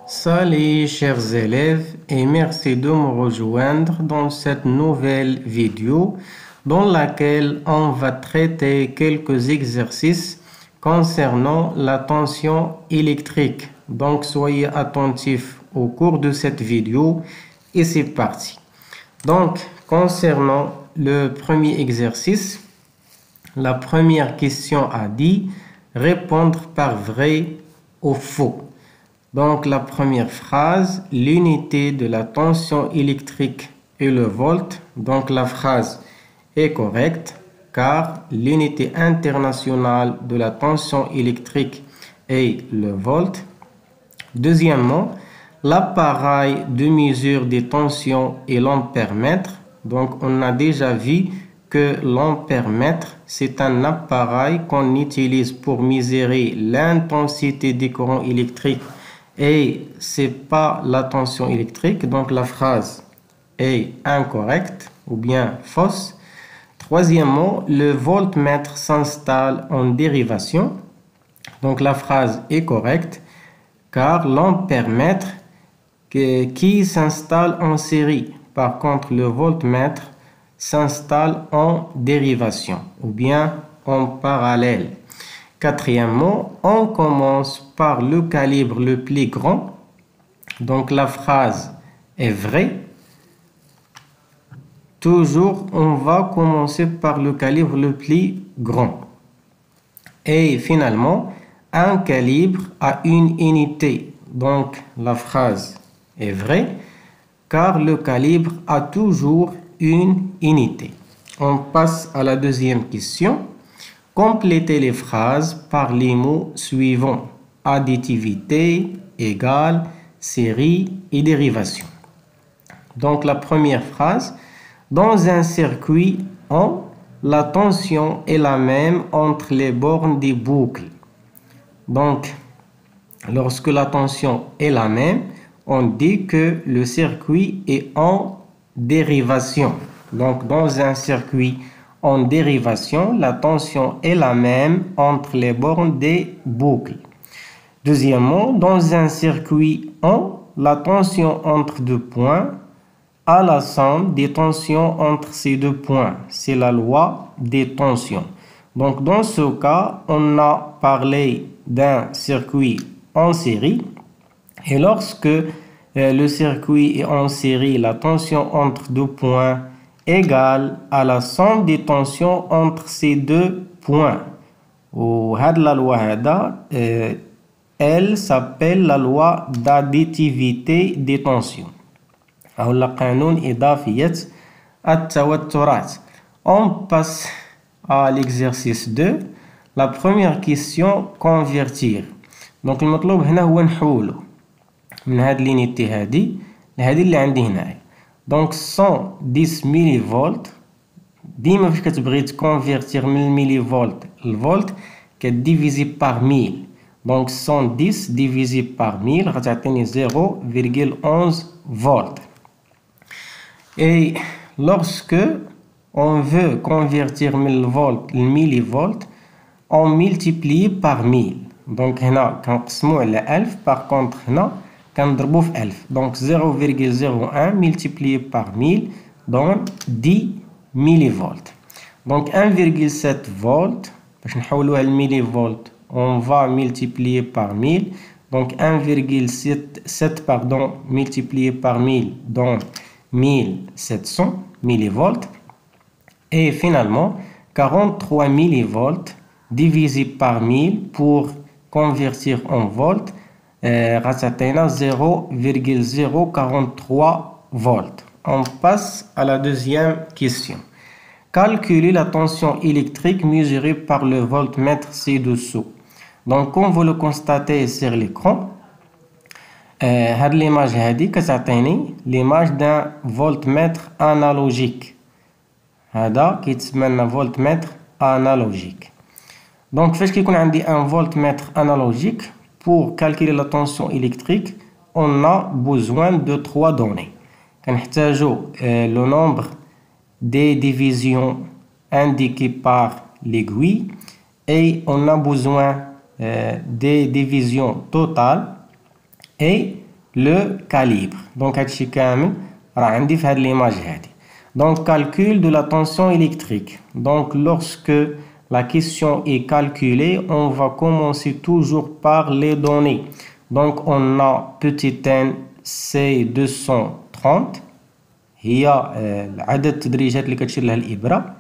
Salut chers élèves et merci de me rejoindre dans cette nouvelle vidéo dans laquelle on va traiter quelques exercices concernant la tension électrique. Donc soyez attentifs au cours de cette vidéo et c'est parti. Donc concernant le premier exercice, la première question a dit répondre par vrai ou faux. Donc la première phrase, l'unité de la tension électrique est le volt. Donc la phrase est correcte car l'unité internationale de la tension électrique est le volt. Deuxièmement, l'appareil de mesure des tensions est l'ampèremètre. Donc on a déjà vu que l'ampèremètre, c'est un appareil qu'on utilise pour mesurer l'intensité des courants électriques et c'est pas la tension électrique. Donc la phrase est incorrecte ou bien fausse. Troisièmement, le voltmètre s'installe en dérivation. Donc la phrase est correcte car l'ampèremètre qui s'installe en série. Par contre, le voltmètre s'installe en dérivation ou bien en parallèle. Quatrièmement, on commence par le calibre le plus grand. Donc la phrase est vraie. Toujours, on va commencer par le calibre le plus grand. Et finalement, un calibre a une unité. Donc la phrase est vraie car le calibre a toujours une unité. On passe à la deuxième question. Complétez les phrases par les mots suivants. Additivité, égale, série et dérivation. Donc la première phrase. Dans un circuit en, la tension est la même entre les bornes des boucles. Donc, lorsque la tension est la même, on dit que le circuit est en dérivation. Donc, dans un circuit en dérivation, la tension est la même entre les bornes des boucles. Deuxièmement, dans un circuit en, la tension entre deux points a la somme des tensions entre ces deux points. C'est la loi des tensions. Donc, dans ce cas, on a parlé d'un circuit en série. Et lorsque le circuit est en série, la tension entre deux points égale à la somme des tensions entre ces deux points. La loi, elle s'appelle la loi d'additivité des tensions. On passe à l'exercice 2. La première question, convertir. Donc المطلوب هنا هو نحوله من هاد l'unité هادي لهادي اللي عندي هنايا. Donc 110 مليفولت. ديما فاش كتبغي تكونفيرتير من الميليفولت للفولت كديفيزي باغ 1000. Donc 110 divisé par 1000 غتعطيني 0,11 volts. Et lorsque on veut convertir 1000 volts le millivolt, on multiplie par 1000. Donc هنا كنقسمو على 1000. Par contre هنا كنضربو في 1000. Donc 0,01 multiplié par 1000 donne 10 millivolts. Donc 1,7 volts باش نحولوها للميليفولت on va multiplier par 1000. Donc 1,7 multiplié par 1000 donne 1700 millivolts. Et finalement, 43 millivolts divisé par 1000 pour convertir en volts, 0,043 volts. On passe à la deuxième question. Calculez la tension électrique mesurée par le voltmètre ci-dessous. Donc, comme vous le constatez sur l'écran, l'image l'image d'un voltmètre analogique. هذا كيتسمى voltmètre analogique. Donc, فاش كيكون عندي un voltmètre analogique, pour calculer la tension électrique, on a besoin de 3 données. كنحتاجو le nombre des divisions indiquées par l'aiguille et on a besoin des divisions totales et le calibre. Donc هادشي كامل راه عندي في هاد l'image هادي. Donc calcul de la tension électrique. Donc lorsque la question est calculée, on va commencer toujours par les données. Donc on a petit n C230 هي عدد التدريجات اللي كتشير لها الإبرة.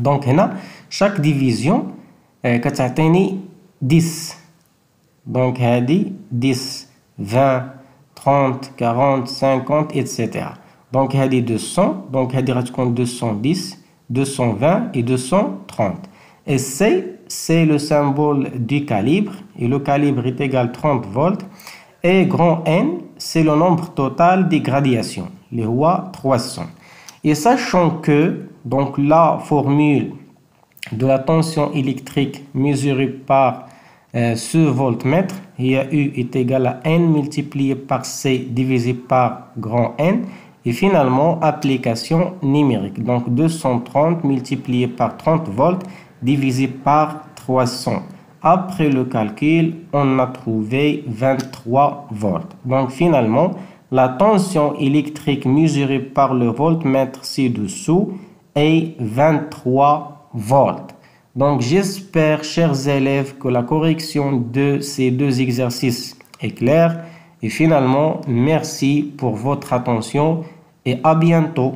Donc هنا chaque division كتعطيني 10. Donc هادي 10 20 30 40 50 etc. Donc هادي 200. Donc هادي غتكون 210 220 et 230. Et c'est le symbole du calibre. Et le calibre est égal à 30 volts. Et grand N, c'est le nombre total des gradations. Les rois 300. Et sachant que donc la formule de la tension électrique mesurée par ce voltmètre, U est égal à N multiplié par C divisé par grand N. Et finalement, application numérique. Donc 230 multiplié par 30 volts divisé par 300. Après le calcul, on a trouvé 23 volts. Donc finalement, la tension électrique mesurée par le voltmètre ci-dessous est 23 volts. Donc j'espère, chers élèves, que la correction de ces deux exercices est claire. Et finalement, merci pour votre attention et à bientôt.